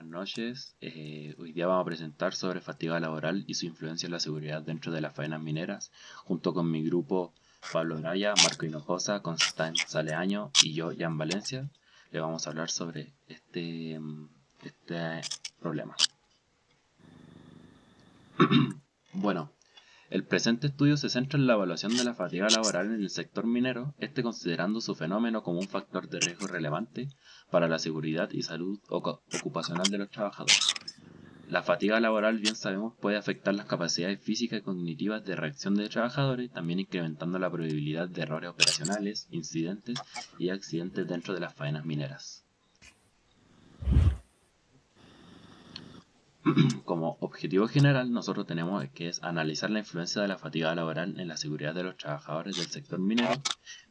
noches. Hoy día vamos a presentar sobre fatiga laboral y su influencia en la seguridad dentro de las faenas mineras, junto con mi grupo Pablo Braya, Marco Hinojosa, Constanza Leaño y yo, Jan Valencia. Le vamos a hablar sobre este problema. Bueno, el presente estudio se centra en la evaluación de la fatiga laboral en el sector minero, considerando su fenómeno como un factor de riesgo relevante para la seguridad y salud ocupacional de los trabajadores. La fatiga laboral, bien sabemos, puede afectar las capacidades físicas y cognitivas de reacción de trabajadores, también incrementando la probabilidad de errores operacionales, incidentes y accidentes dentro de las faenas mineras. Como objetivo general, nosotros tenemos que es analizar la influencia de la fatiga laboral en la seguridad de los trabajadores del sector minero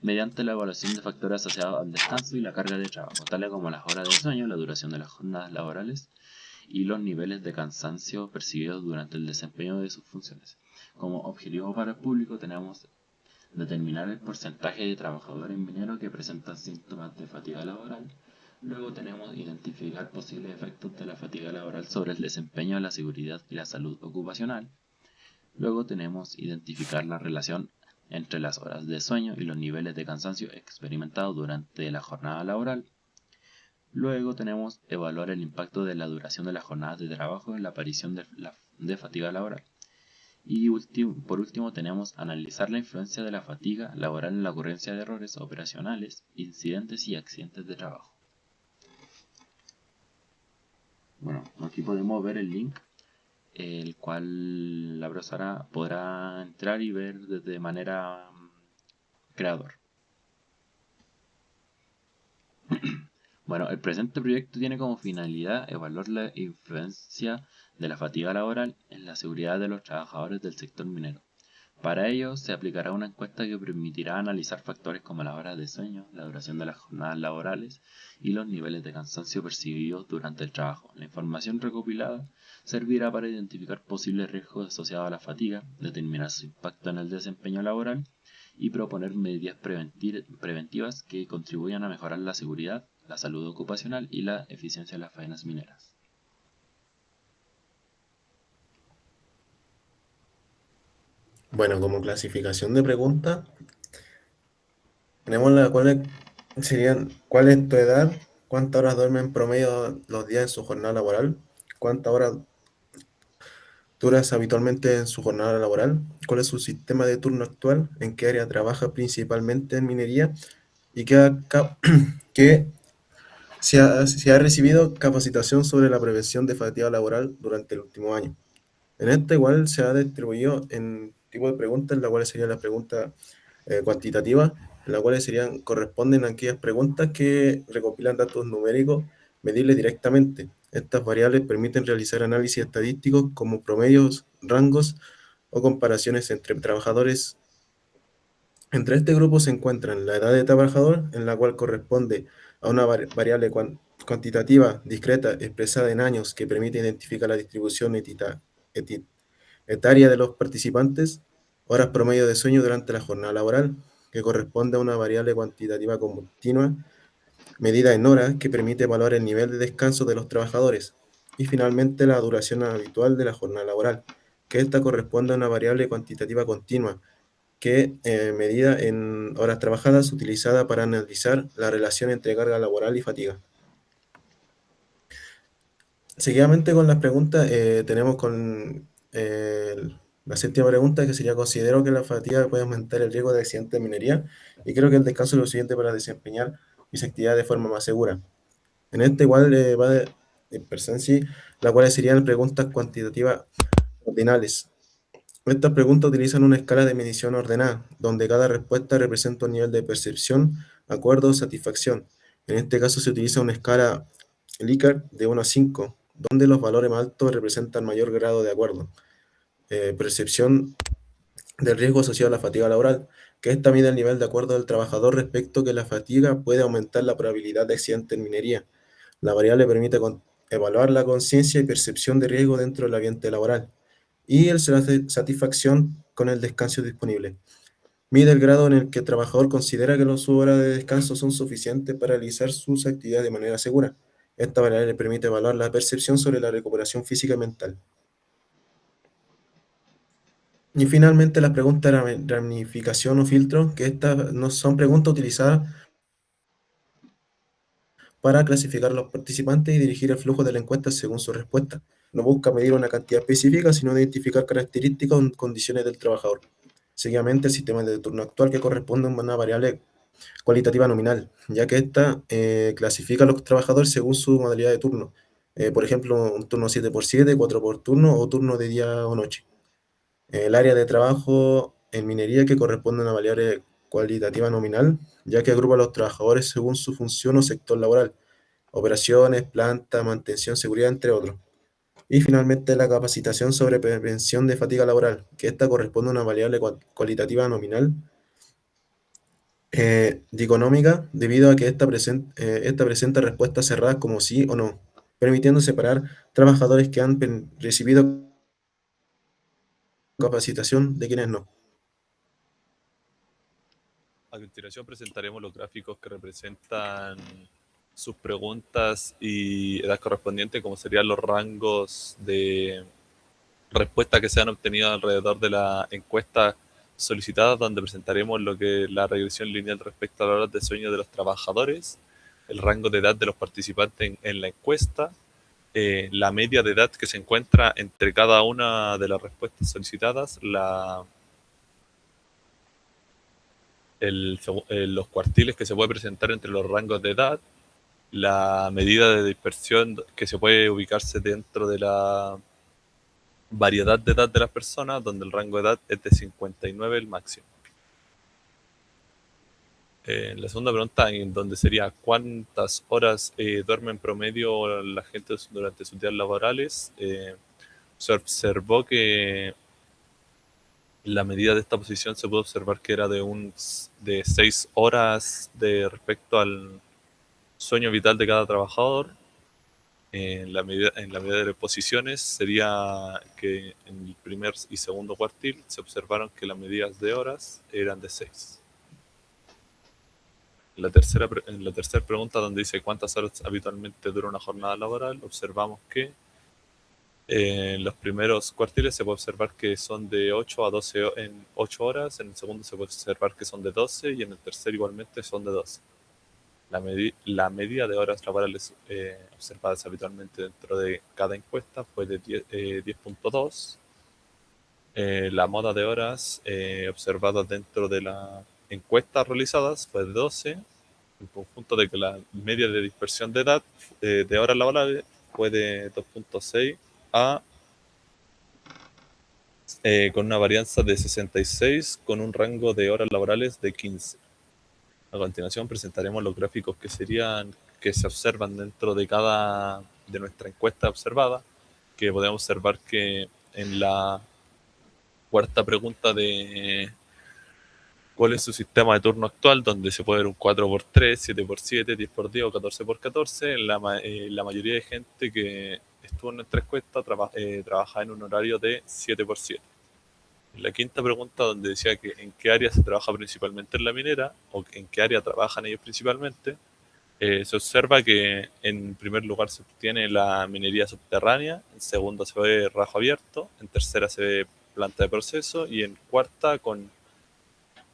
mediante la evaluación de factores asociados al descanso y la carga de trabajo, tales como las horas de sueño, la duración de las jornadas laborales y los niveles de cansancio percibidos durante el desempeño de sus funciones. Como objetivo para el público tenemos determinar el porcentaje de trabajadores mineros que presentan síntomas de fatiga laboral. Luego tenemos identificar posibles efectos de la fatiga laboral sobre el desempeño, la seguridad y la salud ocupacional. Luego tenemos identificar la relación entre las horas de sueño y los niveles de cansancio experimentados durante la jornada laboral. Luego tenemos evaluar el impacto de la duración de las jornadas de trabajo en la aparición de fatiga laboral. Y por último tenemos analizar la influencia de la fatiga laboral en la ocurrencia de errores operacionales, incidentes y accidentes de trabajo. Bueno, aquí podemos ver el link, el cual la profesora podrá entrar y ver de manera creador. Bueno, el presente proyecto tiene como finalidad evaluar la influencia de la fatiga laboral en la seguridad de los trabajadores del sector minero. Para ello, se aplicará una encuesta que permitirá analizar factores como las horas de sueño, la duración de las jornadas laborales y los niveles de cansancio percibidos durante el trabajo. La información recopilada servirá para identificar posibles riesgos asociados a la fatiga, determinar su impacto en el desempeño laboral y proponer medidas preventivas que contribuyan a mejorar la seguridad, la salud ocupacional y la eficiencia de las faenas mineras. Bueno, como clasificación de preguntas, tenemos cuál es tu edad, cuántas horas duerme en promedio los días en su jornada laboral, cuántas horas duras habitualmente en su jornada laboral, cuál es su sistema de turno actual, en qué área trabaja principalmente en minería y que si ha recibido capacitación sobre la prevención de fatiga laboral durante el último año. En esta igual se ha distribuido en tipo de preguntas, en la cual serían las preguntas cuantitativas, en las cuales corresponden a aquellas preguntas que recopilan datos numéricos medibles directamente. Estas variables permiten realizar análisis estadísticos como promedios, rangos o comparaciones entre trabajadores. Entre este grupo se encuentran la edad de trabajador, en la cual corresponde a una variable cuantitativa discreta expresada en años que permite identificar la distribución eti- etaria de los participantes, horas promedio de sueño durante la jornada laboral, que corresponde a una variable cuantitativa continua medida en horas que permite evaluar el nivel de descanso de los trabajadores, y finalmente la duración habitual de la jornada laboral, que esta corresponde a una variable cuantitativa continua que medida en horas trabajadas utilizada para analizar la relación entre carga laboral y fatiga. Seguidamente con las preguntas, tenemos la séptima pregunta, que sería: considero que la fatiga puede aumentar el riesgo de accidente de minería y creo que el descanso es lo siguiente para desempeñar mis actividades de forma más segura. En este igual va de per se en sí, las cuales serían preguntas cuantitativas ordinales. Estas preguntas utilizan una escala de medición ordenada, donde cada respuesta representa un nivel de percepción, acuerdo o satisfacción. En este caso se utiliza una escala Likert de 1 a 5, donde los valores más altos representan mayor grado de acuerdo. Percepción del riesgo asociado a la fatiga laboral, que esta mide el nivel de acuerdo del trabajador respecto que la fatiga puede aumentar la probabilidad de accidente en minería. La variable permite evaluar la conciencia y percepción de riesgo dentro del ambiente laboral y el satisfacción con el descanso disponible. Mide el grado en el que el trabajador considera que sus horas de descanso son suficientes para realizar sus actividades de manera segura. Esta variable permite evaluar la percepción sobre la recuperación física y mental. Y finalmente las preguntas de ramificación o filtro, que estas no son preguntas utilizadas para clasificar a los participantes y dirigir el flujo de la encuesta según su respuesta. No busca medir una cantidad específica, sino identificar características o condiciones del trabajador. Seguidamente, el sistema de turno actual que corresponde a una variable cualitativa nominal, ya que ésta clasifica a los trabajadores según su modalidad de turno. Por ejemplo, un turno 7x7, 4 por turno o turno de día o noche. El área de trabajo en minería que corresponde a una variable cualitativa nominal, ya que agrupa a los trabajadores según su función o sector laboral, operaciones, planta, mantención, seguridad, entre otros. Y finalmente la capacitación sobre prevención de fatiga laboral, que esta corresponde a una variable cualitativa nominal diconómica, debido a que esta presenta respuestas cerradas como sí o no, permitiendo separar trabajadores que han recibido capacitación de quienes no. A continuación presentaremos los gráficos que representan sus preguntas y edad correspondiente, como serían los rangos de respuesta que se han obtenido alrededor de la encuesta solicitada, donde presentaremos lo que es la regresión lineal respecto a las horas de sueño de los trabajadores, el rango de edad de los participantes en la encuesta, la media de edad que se encuentra entre cada una de las respuestas solicitadas, los cuartiles que se puede presentar entre los rangos de edad, la medida de dispersión que se puede ubicarse dentro de la variedad de edad de las personas, donde el rango de edad es de 59 el máximo. La segunda pregunta, en donde sería cuántas horas duerme en promedio la gente durante sus días laborales, se observó que la medida de esta posición se puede observar que era de 6 horas de respecto al sueño vital de cada trabajador. En la medida de posiciones sería que en el primer y segundo cuartil se observaron que las medidas de horas eran de 6. En la tercera pregunta, donde dice cuántas horas habitualmente dura una jornada laboral, observamos que en los primeros cuartiles se puede observar que son de 8 a 12 en 8 horas, en el segundo se puede observar que son de 12 y en el tercero igualmente son de 12. La medida de horas laborales observadas habitualmente dentro de cada encuesta fue de 10.2. La moda de horas observadas dentro de las encuestas realizadas fue de 12. El conjunto de que la media de dispersión de edad de horas laborales fue de 2.6 a con una varianza de 66 con un rango de horas laborales de 15. A continuación presentaremos los gráficos que se observan dentro de nuestra encuesta observada, que podemos observar que en la cuarta pregunta de cuál es su sistema de turno actual, donde se puede ver un 4x3, 7x7, 10x10 o 14x14, la mayoría de gente que estuvo en nuestra encuesta trabaja en un horario de 7x7. En la quinta pregunta, donde decía que en qué área se trabaja principalmente en la minera, o en qué área trabajan ellos principalmente, se observa que en primer lugar se obtiene la minería subterránea, en segundo se ve rajo abierto, en tercera se ve planta de proceso y en cuarta, con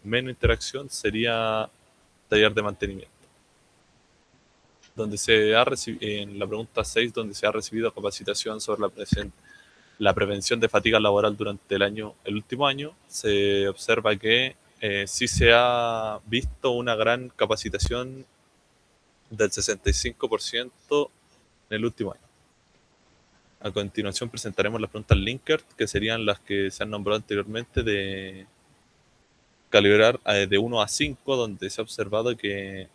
menos interacción, sería taller de mantenimiento. En la pregunta 6, donde se ha recibido capacitación sobre la prevención de fatiga laboral durante el último año, se observa que sí se ha visto una gran capacitación del 65% en el último año. A continuación presentaremos las preguntas Likert, que serían las que se han nombrado anteriormente de calibrar de 1 a 5, donde se ha observado que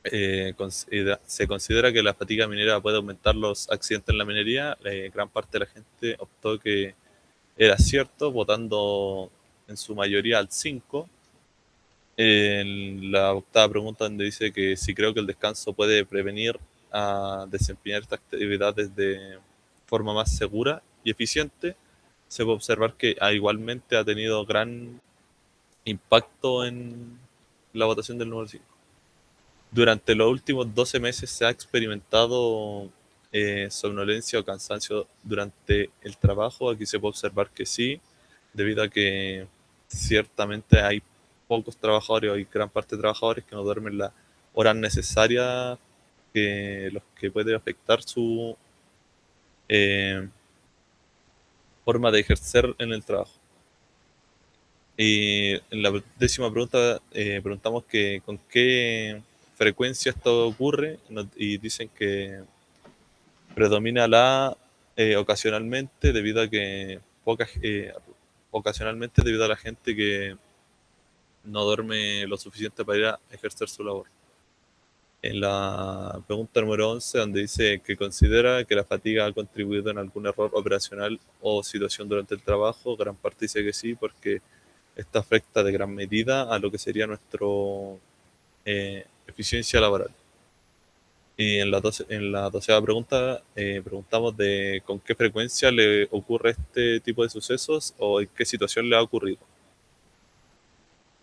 se considera que la fatiga minera puede aumentar los accidentes en la minería. Gran parte de la gente optó que era cierto, votando en su mayoría al 5. En la octava pregunta, donde dice que si creo que el descanso puede prevenir a desempeñar estas actividades de forma más segura y eficiente, se puede observar que igualmente ha tenido gran impacto en la votación del número 5. Durante los últimos 12 meses se ha experimentado somnolencia o cansancio durante el trabajo. Aquí se puede observar que sí, debido a que ciertamente hay pocos trabajadores, o hay gran parte de trabajadores que no duermen las horas necesarias, que los que puede afectar su eh, forma de ejercer en el trabajo. Y en la 10ª pregunta preguntamos que con qué frecuencia esto ocurre, y dicen que predomina la ocasionalmente, debido a que ocasionalmente debido a la gente que no duerme lo suficiente para ir a ejercer su labor. En la pregunta número 11, donde dice que considera que la fatiga ha contribuido en algún error operacional o situación durante el trabajo, gran parte dice que sí, porque esto afecta de gran medida a lo que sería nuestra eficiencia laboral. Y en la 12ª pregunta preguntamos de con qué frecuencia le ocurre este tipo de sucesos, o en qué situación le ha ocurrido,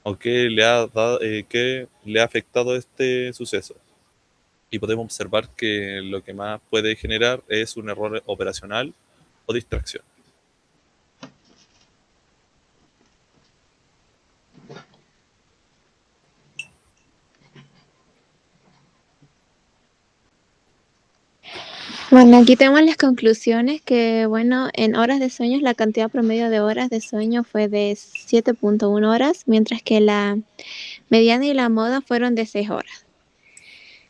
o qué le ha afectado este suceso. Y podemos observar que lo que más puede generar es un error operacional o distracción. Bueno, aquí tenemos las conclusiones que, bueno, en horas de sueño la cantidad promedio de horas de sueño fue de 7.1 horas, mientras que la mediana y la moda fueron de 6 horas.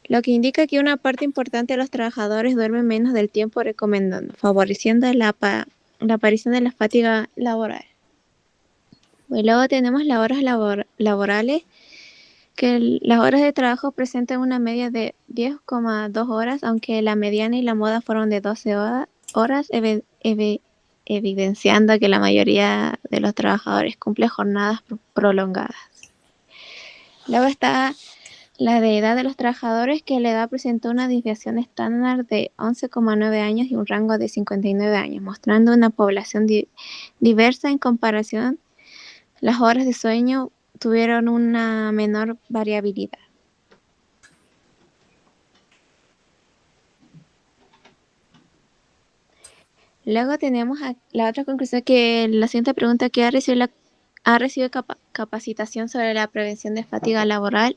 Lo que indica que una parte importante de los trabajadores duermen menos del tiempo recomendado, favoreciendo la aparición de la fatiga laboral. Y luego tenemos las horas laborales, que las horas de trabajo presentan una media de 10,2 horas, aunque la mediana y la moda fueron de 12 horas, evidenciando que la mayoría de los trabajadores cumple jornadas prolongadas. Luego está la de edad de los trabajadores, que la edad presentó una desviación estándar de 11,9 años y un rango de 59 años, mostrando una población diversa. En comparación, las horas de sueño tuvieron una menor variabilidad. Luego tenemos la otra conclusión, que la siguiente pregunta, que ha recibido capacitación sobre la prevención de fatiga laboral.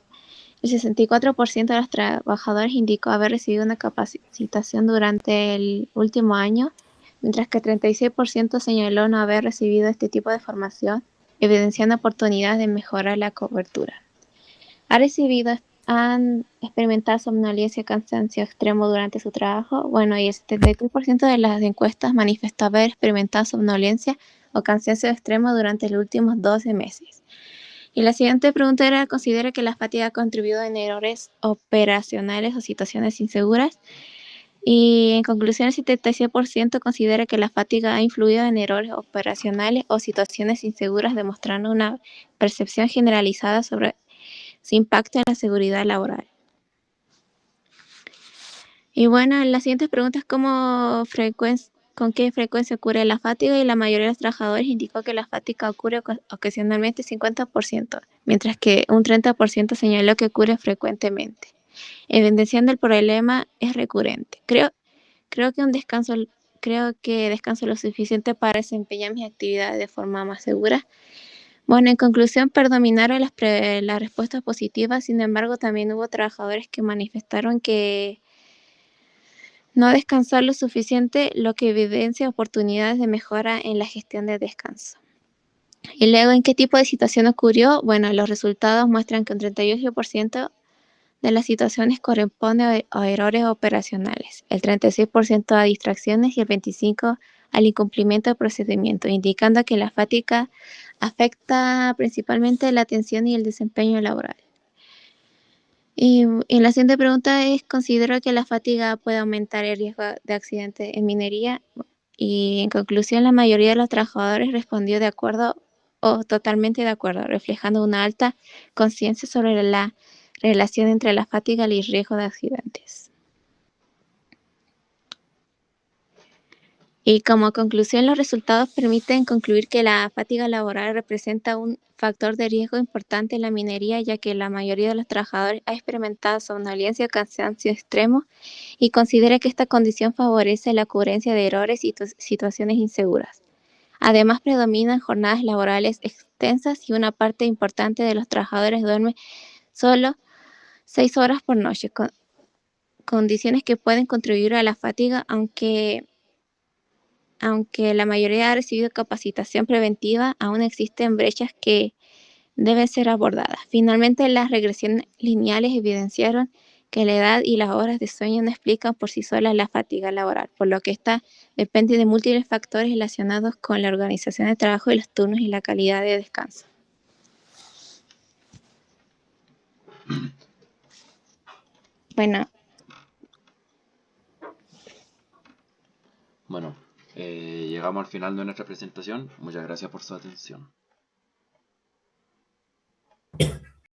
El 64% de los trabajadores indicó haber recibido una capacitación durante el último año, mientras que el 36% señaló no haber recibido este tipo de formación, evidenciando oportunidades de mejorar la cobertura. ¿Han experimentado somnolencia o cansancio extremo durante su trabajo? Bueno, y el 73% de las encuestas manifestó haber experimentado somnolencia o cansancio extremo durante los últimos 12 meses. Y la siguiente pregunta era: ¿considera que la fatiga ha contribuido en errores operacionales o situaciones inseguras? Y en conclusión, el 76% considera que la fatiga ha influido en errores operacionales o situaciones inseguras, demostrando una percepción generalizada sobre su impacto en la seguridad laboral. Y bueno, las siguientes preguntas: ¿con qué frecuencia ocurre la fatiga? Y la mayoría de los trabajadores indicó que la fatiga ocurre ocasionalmente 50%, mientras que un 30% señaló que ocurre frecuentemente, evidenciando el problema es recurrente. Creo que descanso lo suficiente para desempeñar mis actividades de forma más segura. Bueno, en conclusión, predominaron las respuestas positivas. Sin embargo, también hubo trabajadores que manifestaron que no descansar lo suficiente, lo que evidencia oportunidades de mejora en la gestión del descanso. Y luego, ¿en qué tipo de situación ocurrió? Bueno, los resultados muestran que un 38% de las situaciones corresponde a errores operacionales, el 36% a distracciones y el 25% al incumplimiento de procedimientos, indicando que la fatiga afecta principalmente la atención y el desempeño laboral. Y la siguiente pregunta es: ¿considero que la fatiga puede aumentar el riesgo de accidente en minería? Y en conclusión, la mayoría de los trabajadores respondió de acuerdo o totalmente de acuerdo, reflejando una alta conciencia sobre la relación entre la fatiga y el riesgo de accidentes. Y como conclusión, los resultados permiten concluir que la fatiga laboral representa un factor de riesgo importante en la minería, ya que la mayoría de los trabajadores ha experimentado somnolencia o cansancio extremo y considera que esta condición favorece la ocurrencia de errores y situaciones inseguras. Además, predominan jornadas laborales extensas y una parte importante de los trabajadores duerme solo 6 horas por noche, condiciones que pueden contribuir a la fatiga, aunque la mayoría ha recibido capacitación preventiva, aún existen brechas que deben ser abordadas. Finalmente, las regresiones lineales evidenciaron que la edad y las horas de sueño no explican por sí solas la fatiga laboral, por lo que esta depende de múltiples factores relacionados con la organización de trabajo y los turnos y la calidad de descanso. Bueno, Bueno, llegamos al final de nuestra presentación. Muchas gracias por su atención.